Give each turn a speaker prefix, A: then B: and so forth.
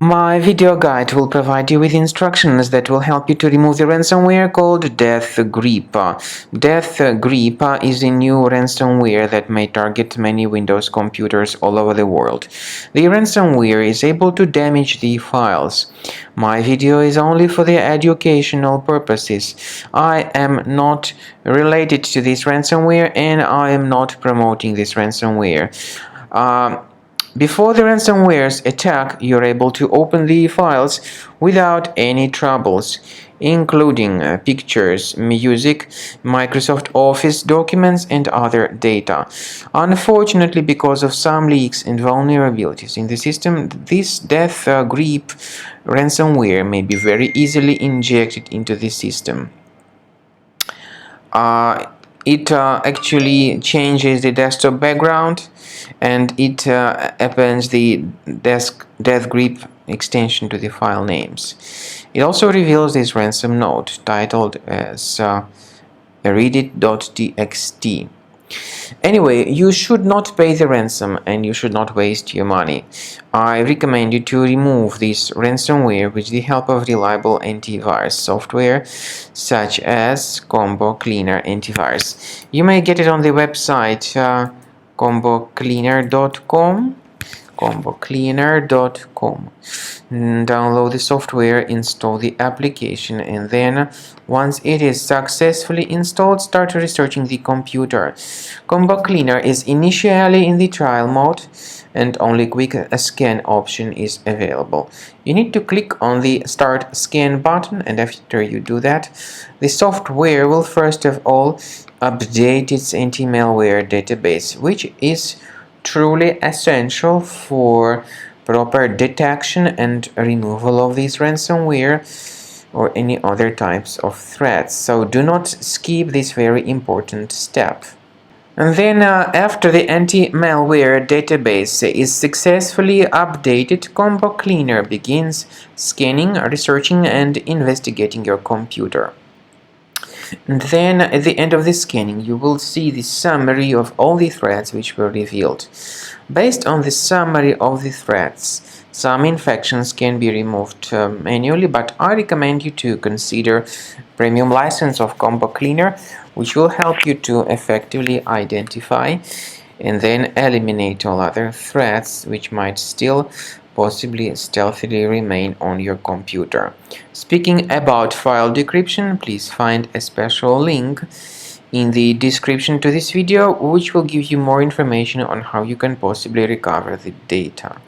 A: My video guide will provide you with instructions that will help you to remove the ransomware called DeathGrip. DeathGrip is a new ransomware that may target many Windows computers all over the world. The ransomware is able to damage the files. My video is only for the educational purposes. I am not related to this ransomware and I am not promoting this ransomware. Before the ransomware's attack, you're able to open the files without any troubles, including pictures, music, Microsoft Office documents, and other data. Unfortunately, because of some leaks and vulnerabilities in the system, this DeathGrip ransomware may be very easily injected into the system. It actually changes the desktop background and it appends the DeathGrip extension to the file names. It also reveals this ransom note titled as readit.txt. Anyway, you should not pay the ransom and you should not waste your money. I recommend you to remove this ransomware with the help of reliable antivirus software such as Cleaner Antivirus. You may get it on the website combocleaner.com. Download the software, install the application, and then once it is successfully installed, start researching the computer. Combo Cleaner is initially in the trial mode and only quick scan option is available. You need to click on the start scan button, and after you do that, the software will first of all update its anti-malware database, which is truly essential for proper detection and removal of this ransomware or any other types of threats. So do not skip this very important step. And then after the anti-malware database is successfully updated, Combo Cleaner begins scanning, researching, and investigating your computer. And then at the end of the scanning, you will see the summary of all the threats which were revealed. Based on the summary of the threats, some infections can be removed manually, but I recommend you to consider premium license of Combo Cleaner, which will help you to effectively identify and then eliminate all other threats which might still possibly stealthily remain on your computer. Speaking about file decryption, please find a special link in the description to this video which will give you more information on how you can possibly recover the data.